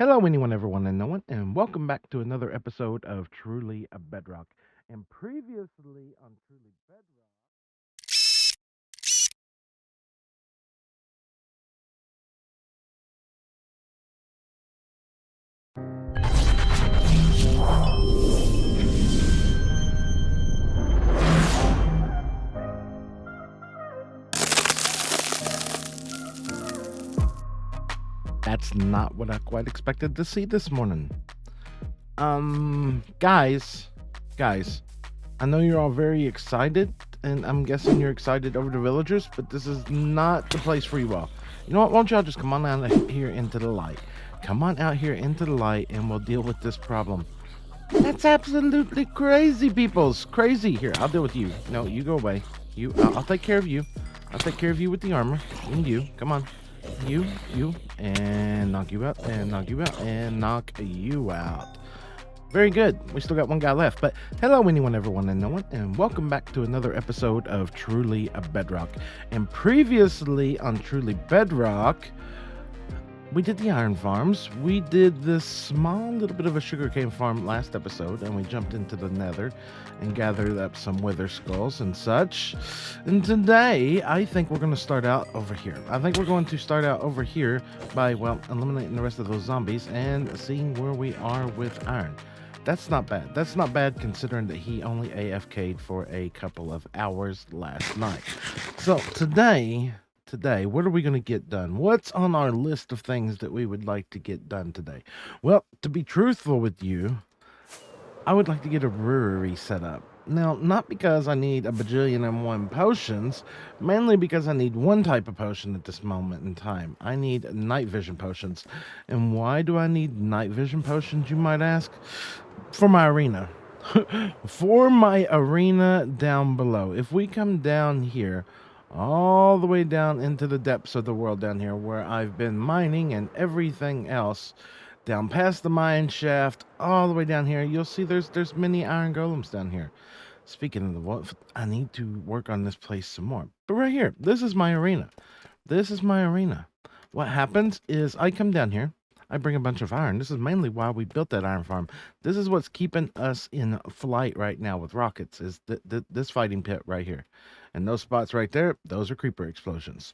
Hello, anyone, everyone, and no one, and welcome back to another episode of Truly Bedrock. And previously on Truly Bedrock, that's not what I quite expected to see this morning. Guys, I know you're all very excited, and I'm guessing you're excited over the villagers, but this is not the place for you all. You know what? Won't y'all just come on out here into the light? Come on out here into the light, and we'll deal with this problem. That's absolutely crazy, peoples. Crazy. Here, I'll deal with you. No, you go away. I'll take care of you. I'll take care of you with the armor. And you, come on. You, and knock you out, and knock you out, and knock you out. Very good. We still got one guy left. But hello, anyone, everyone, and no one, and welcome back to another episode of Truly Bedrock. And previously on Truly Bedrock, we did the iron farms. We did this small little bit of a sugarcane farm last episode, and we jumped into the nether and gathered up some wither skulls and such. And today, I think we're going to start out over here. I think we're going to start out over here by, well, eliminating the rest of those zombies and seeing where we are with iron. That's not bad. That's not bad considering that he only AFK'd for a couple of hours last night. So today, what are we going to get done? What's on our list of things that we would like to get done today? Well, to be truthful with you, I would like to get a brewery set up. Now, not because I need a bajillion and one potions, mainly because I need one type of potion at this moment in time. I need night vision potions. And why do I need night vision potions, you might ask? For my arena. For my arena down below. If we come down here, all the way down into the depths of the world down here where I've been mining and everything else, down past the mine shaft, all the way down here, you'll see there's many iron golems down here. Speaking of the wolf, I need to work on this place some more. But right here, this is my arena. This is my arena. What happens is I come down here, I bring a bunch of iron. This is mainly why we built that iron farm. This is what's keeping us in flight right now with rockets, is this fighting pit right here. And those spots right there, those are creeper explosions.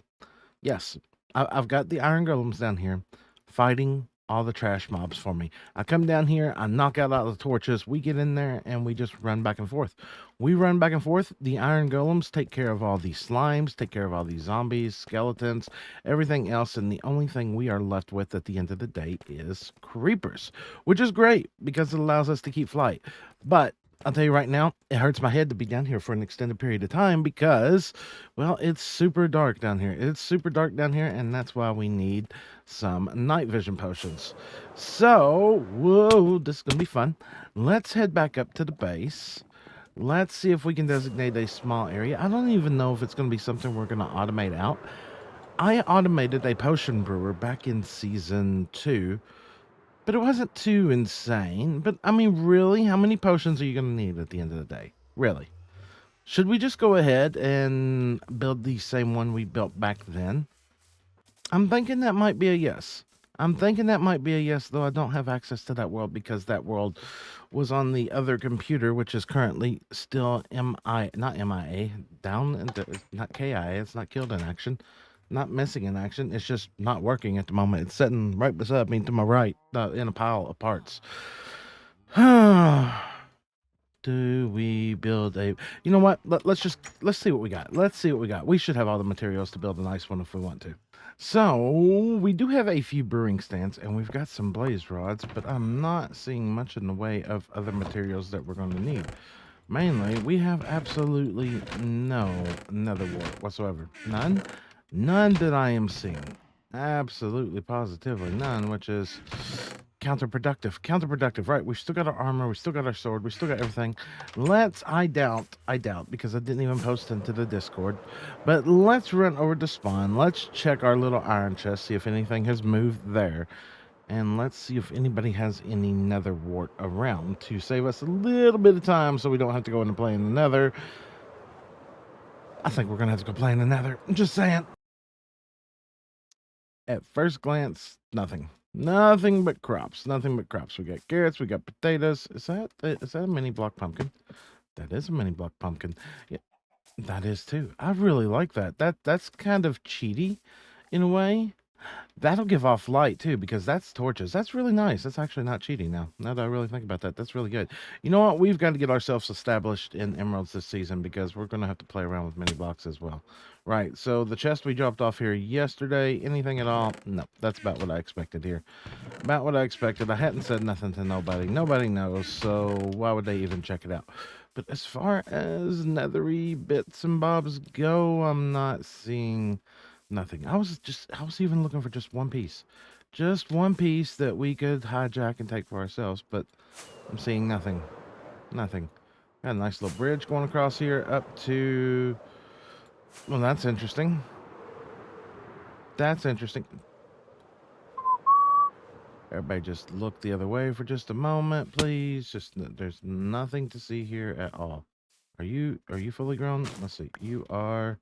Yes, I've got the iron golems down here fighting all the trash mobs for me. I come down here, I knock out all the torches, we get in there, and we just run back and forth. We run back and forth. The iron golems take care of all these slimes, take care of all these zombies, skeletons, everything else, and the only thing we are left with at the end of the day is creepers, which is great because it allows us to keep flight. But I'll tell you right now, it hurts my head to be down here for an extended period of time because, well, it's super dark down here. It's super dark down here, and that's why we need some night vision potions. So, whoa, this is going to be fun. Let's head back up to the base. Let's see if we can designate a small area. I don't even know if it's going to be something we're going to automate out. I automated a potion brewer back in season 2. But it wasn't too insane. But, I mean, really? How many potions are you going to need at the end of the day? Really? Should we just go ahead and build the same one we built back then? I'm thinking that might be a yes. I'm thinking that might be a yes, though I don't have access to that world because that world was on the other computer, which is currently still not MIA, down, not KI, it's not killed in action. Not missing in action. It's just not working at the moment. It's sitting right beside me to my right in a pile of parts. Do we build a... You know what? Let's see what we got. Let's see what we got. We should have all the materials to build a nice one if we want to. So, we do have a few brewing stands, and we've got some blaze rods, but I'm not seeing much in the way of other materials that we're going to need. Mainly, we have absolutely no nether wart whatsoever. None? None that I am seeing. Absolutely, positively none, which is counterproductive. Counterproductive, right? We've still got our armor, we still got our sword, we still got everything. I doubt, because I didn't even post into the Discord, but let's run over to spawn. Let's check our little iron chest, see if anything has moved there. And let's see if anybody has any nether wart around to save us a little bit of time so we don't have to go into playing the nether. I think we're going to have to go play in the nether. I'm just saying. At first glance, nothing. Nothing but crops. Nothing but crops. We got carrots. We got potatoes. Is that a mini block pumpkin? That is a mini block pumpkin. Yeah, that is too. I really like that. That's kind of cheaty in a way. That'll give off light too, because that's torches. That's really nice. That's actually not cheating now. Now that I really think about that, that's really good. You know what? We've got to get ourselves established in emeralds this season because we're going to have to play around with mini blocks as well. Right. So the chest we dropped off here yesterday, anything at all? No, that's about what I expected here. About what I expected. I hadn't said nothing to nobody. Nobody knows, so why would they even check it out? But as far as nethery bits and bobs go, I'm not seeing nothing. I was even looking for just one piece. Just one piece that we could hijack and take for ourselves, but I'm seeing nothing. Nothing. Got a nice little bridge going across here up to... Well, that's interesting. That's interesting. Everybody just look the other way for just a moment, please. Just there's nothing to see here at all. Are you fully grown? Let's see. You are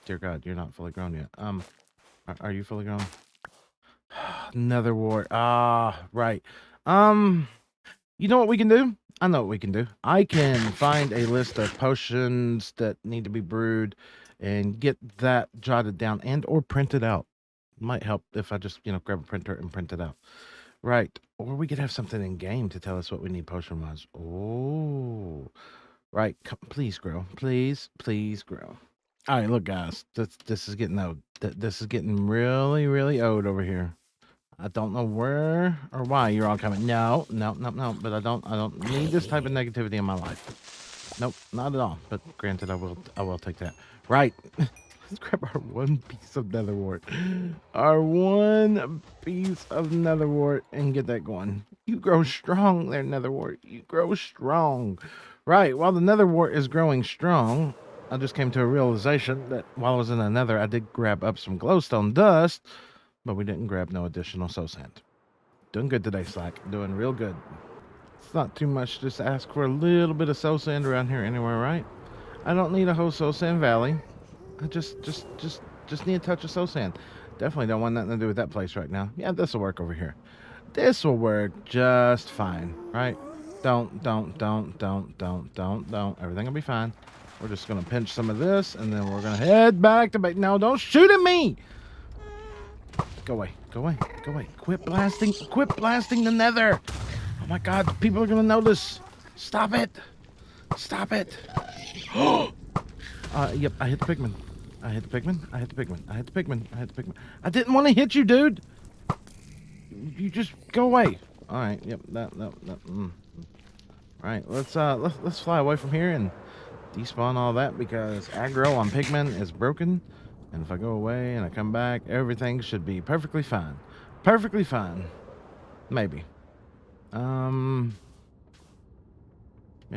dear God, you're not fully grown yet. Are you fully grown? Nether wart. Ah, right. You know what we can do? I know what we can do. I can find a list of potions that need to be brewed and get that jotted down and or printed out. Might help if I just, grab a printer and print it out. Right. Or we could have something in game to tell us what we need potion-wise. Oh. Right. Please grow. Please grow. All right, look, guys. This is getting old. This is getting really, really old over here. I don't know where or why you're all coming. No. But I don't need this type of negativity in my life. Nope, not at all. But granted, I will take that. Right. Let's grab our one piece of nether wart. Our one piece of nether wart and get that going. You grow strong there, nether wart. You grow strong. Right, while the nether wart is growing strong, I just came to a realization that while I was in the nether, I did grab up some glowstone dust, but we didn't grab no additional soul sand. Doing good today, Slack. Doing real good. It's not too much just to ask for a little bit of soul sand around here anywhere, right? I don't need a whole soul sand valley. I just need a touch of soul sand. Definitely don't want nothing to do with that place right now. Yeah, this will work over here. This will work just fine, right? Don't. Everything will be fine. We're just gonna pinch some of this, and then we're gonna head back to base. No, don't shoot at me! Go away. Quit blasting the nether! Oh my God, people are gonna notice. Stop it! Yep, I hit the pigman. I hit the pigman. I didn't want to hit you, dude. You just go away. All right. Yep. That. All right. Let's fly away from here and despawn all that because aggro on pigmen is broken. And if I go away and I come back, everything should be perfectly fine. Perfectly fine. Maybe. Yep,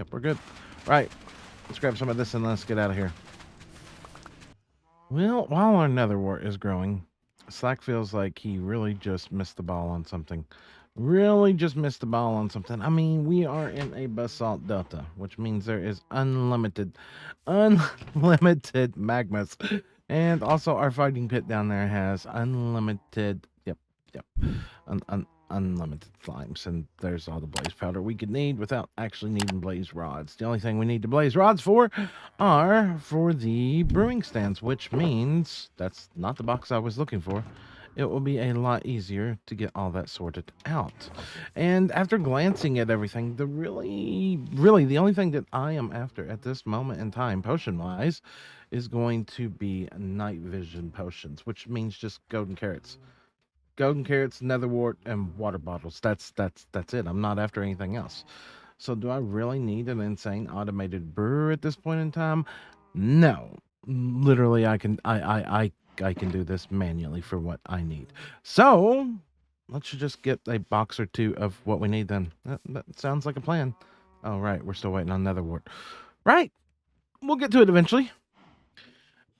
we're good. Right. Let's grab some of this and let's get out of here. Well, while our nether wart is growing, Slack feels like he really just missed the ball on something. I mean, we are in a basalt delta, which means there is unlimited magmas. And also our fighting pit down there has unlimited, yep, unlimited slimes. And there's all the blaze powder we could need without actually needing blaze rods. The only thing we need the blaze rods for are for the brewing stands, which means that's not the box I was looking for. It will be a lot easier to get all that sorted out. And after glancing at everything, really the only thing that I am after at this moment in time, potion-wise, is going to be night vision potions, which means just golden carrots. Golden carrots, nether wart, and water bottles. That's it. I'm not after anything else. So do I really need an insane automated brewer at this point in time? No. Literally, I can do this manually for what I need. So let's just get a box or two of what we need then. That sounds like a plan. Oh, right. We're still waiting on nether wart. Right. We'll get to it eventually.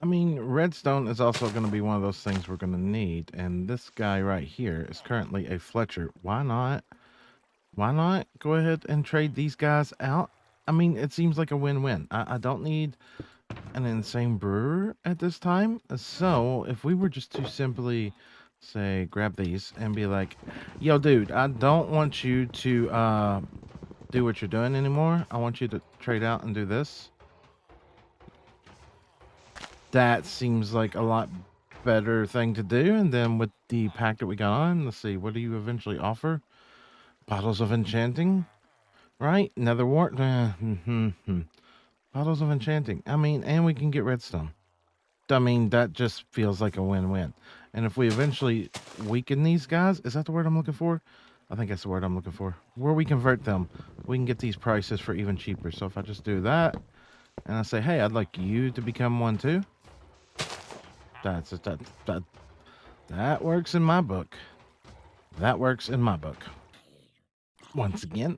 I mean, redstone is also going to be one of those things we're going to need. And this guy right here is currently a Fletcher. Why not? Go ahead and trade these guys out? I mean, it seems like a win-win. I don't need an insane brewer at this time. So if we were just to simply say, grab these and be like, yo, dude, I don't want you to do what you're doing anymore. I want you to trade out and do this. That seems like a lot better thing to do. And then with the pack that we got on, let's see, what do you eventually offer? Bottles of enchanting, right? Nether wart. Bottles of enchanting. I mean, and we can get redstone. I mean, that just feels like a win-win. And if we eventually weaken these guys, is that the word I'm looking for? I think that's the word I'm looking for. Where we convert them, we can get these prices for even cheaper. So if I just do that, and I say, hey, I'd like you to become one too. That works in my book. That works in my book. Once again,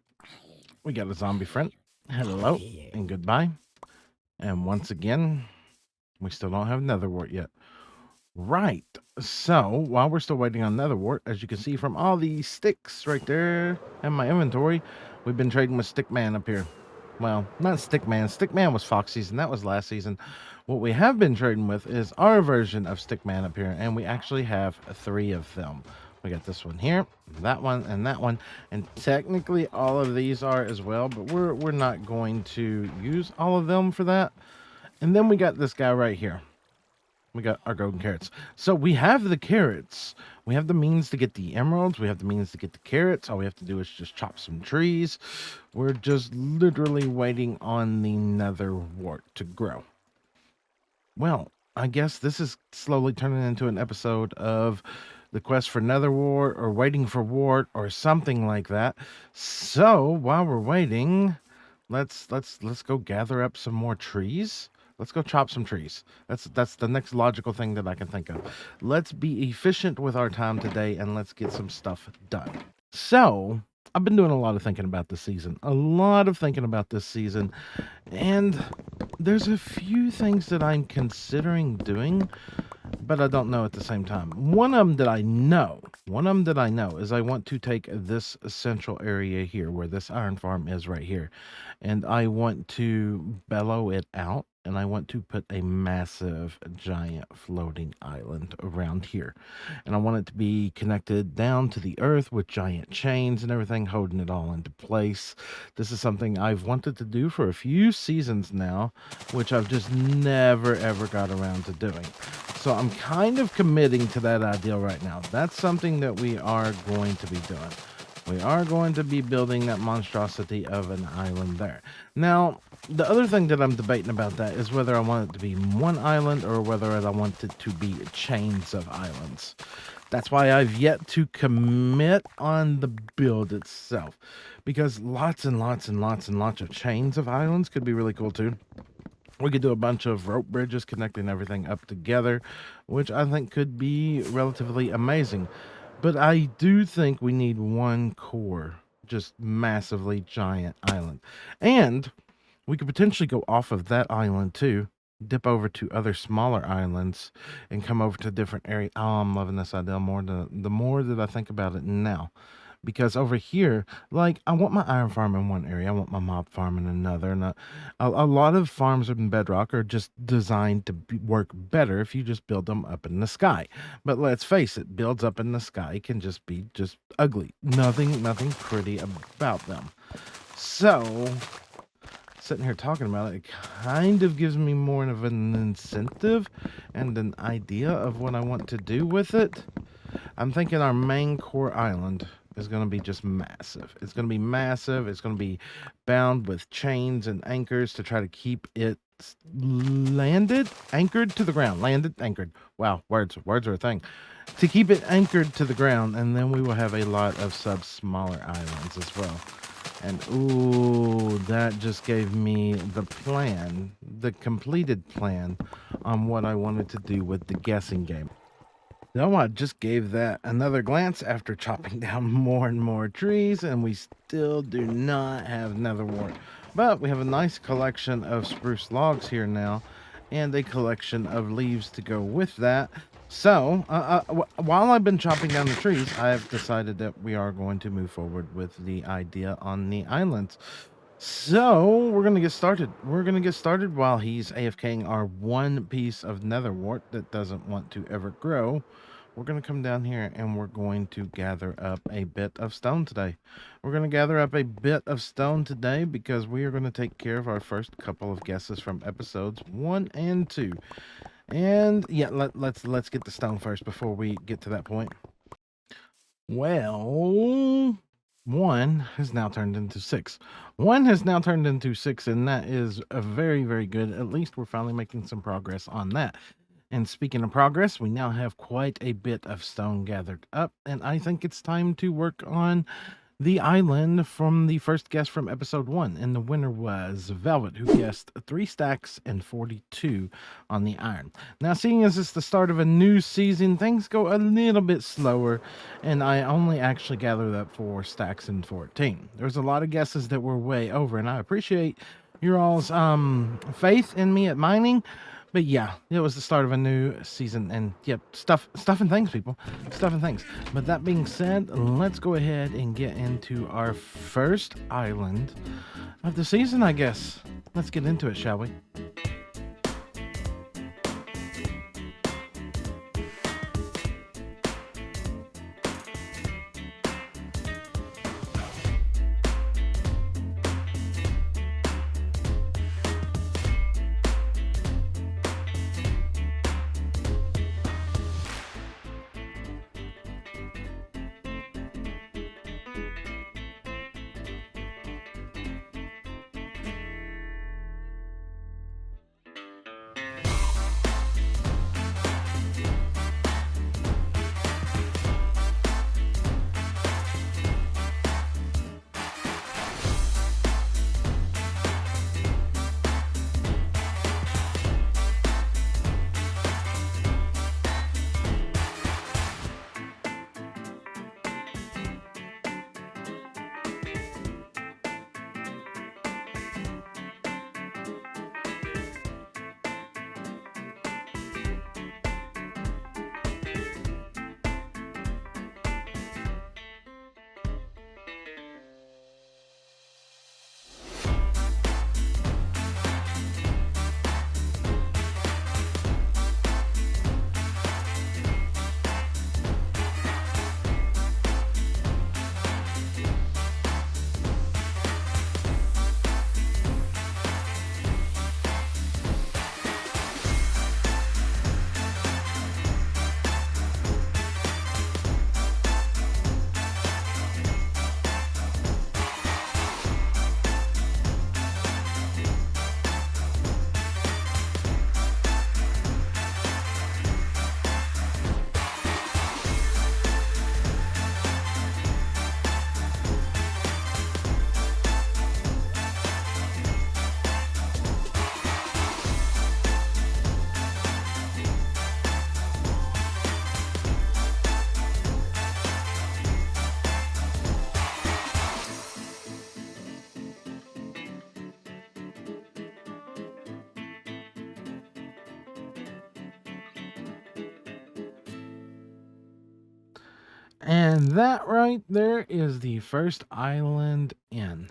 we got a zombie friend. Hello and goodbye. And once again, we still don't have Netherwart yet. Right. So while we're still waiting on Netherwart, as you can see from all these sticks right there in my inventory, we've been trading with Stickman up here. Well, not Stickman. Stickman was Fox season. That was last season. What we have been trading with is our version of Stickman up here, and we actually have 3 of them. We got this one here, that one, and that one, and technically all of these are as well, but we're not going to use all of them for that. And then we got this guy right here. We got our golden carrots. So we have the carrots. We have the means to get the emeralds. We have the means to get the carrots. All we have to do is just chop some trees. We're just literally waiting on the nether wart to grow. Well, I guess this is slowly turning into an episode of the quest for nether wart or waiting for wart or something like that. So while we're waiting, let's go gather up some more trees. Let's go chop some trees. That's the next logical thing that I can think of. Let's be efficient with our time today and let's get some stuff done. So, I've been doing a lot of thinking about this season. And there's a few things that I'm considering doing, but I don't know at the same time. One of them that I know is I want to take this central area here where this iron farm is right here, and I want to bellow it out, and I want to put a massive giant floating island around here, and I want it to be connected down to the earth with giant chains and everything holding it all into place. This is something I've wanted to do for a few seasons now, which I've just never ever got around to doing. So I'm kind of committing to that idea right now. That's something that we are going to be doing. We are going to be building that monstrosity of an island there. Now, the other thing that I'm debating about that is whether I want it to be one island or whether I want it to be chains of islands. That's why I've yet to commit on the build itself, because lots and lots and lots and lots of chains of islands could be really cool too. We could do a bunch of rope bridges connecting everything up together, which I think could be relatively amazing. But I do think we need one core, just massively giant island. And we could potentially go off of that island too, dip over to other smaller islands, and come over to different areas. Oh, I'm loving this idea more. The more that I think about it now. Because over here, like, I want my iron farm in one area, I want my mob farm in another. And a lot of farms in Bedrock are just designed to work better if you just build them up in the sky. But let's face it, builds up in the sky can just be just ugly. Nothing pretty about them. So, sitting here talking about it kind of gives me more of an incentive and an idea of what I want to do with it. I'm thinking our main core island is going to be just massive. It's going to be massive. It's going to be bound with chains and anchors to try to keep it anchored to the ground. Anchored. Wow, words are a thing. To keep it anchored to the ground, and then we will have a lot of smaller islands as well. And ooh, that just gave me the plan, the completed plan on what I wanted to do with the guessing game. No, I just gave that another glance after chopping down more and more trees, and we still do not have netherwart. But we have a nice collection of spruce logs here now, and a collection of leaves to go with that. So, while I've been chopping down the trees, I've decided that we are going to move forward with the idea on the islands. So, we're going to get started. We're going to get started while he's AFKing our one piece of netherwart that doesn't want to ever grow. we're going to come down here and we're going to gather up a bit of stone today. We're going to gather up a bit of stone today because we are going to take care of our first couple of guesses from episodes 1 and 2. And yeah, let's get the stone first before we get to that point. Well, 1 has now turned into 6. 1 has now turned into 6, and that is a very, very good. At least we're finally making some progress on that. And speaking of progress, we now have quite a bit of stone gathered up, and I think it's time to work on the island from the first guess from episode 1. And the winner was Velvet, who guessed 3 stacks and 42 on the iron. Now, seeing as it's the start of a new season, things go a little bit slower, and I only actually gathered up 4 stacks and 14. There's a lot of guesses that were way over, and I appreciate your all's faith in me at mining. But yeah, it was the start of a new season, and yep, stuff and things, people. Stuff and things. But that being said, let's go ahead and get into our first island of the season, I guess. Let's get into it, shall we? And that right there is the first island in.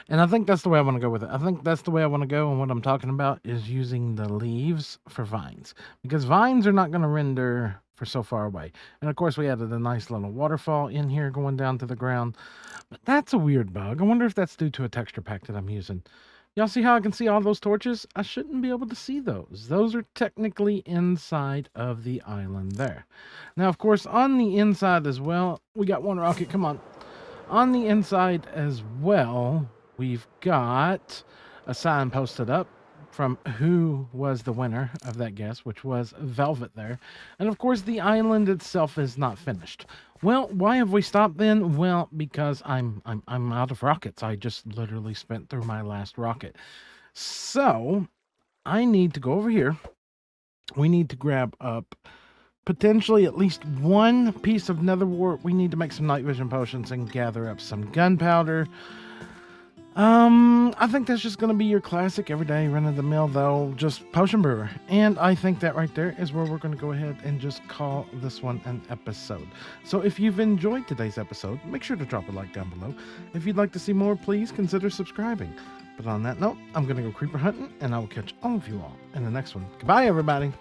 And I think that's the way I want to go with it. I think that's the way I want to go. And what I'm talking about is using the leaves for vines, because vines are not going to render for so far away. And of course, we added a nice little waterfall in here going down to the ground. But that's a weird bug. I wonder if that's due to a texture pack that I'm using. Y'all see how I can see all those torches? I shouldn't be able to see those. Those are technically inside of the island there. Now, of course, on the inside as well, we got one rocket. Come on. On the inside as well, we've got a sign posted up from who was the winner of that guess, which was Velvet there. And of course, the island itself is not finished. Well, why have we stopped then? Well, because I'm out of rockets. I just literally spent through my last rocket. So I need to go over here. We need to grab up potentially at least one piece of nether wart. We need to make some night vision potions and gather up some gunpowder. I think that's just going to be your classic everyday run-of-the-mill, though, just potion brewer. And I think that right there is where we're going to go ahead and just call this one an episode. So if you've enjoyed today's episode, make sure to drop a like down below. If you'd like to see more, please consider subscribing. But on that note, I'm going to go creeper hunting, and I will catch all of you all in the next one. Goodbye, everybody.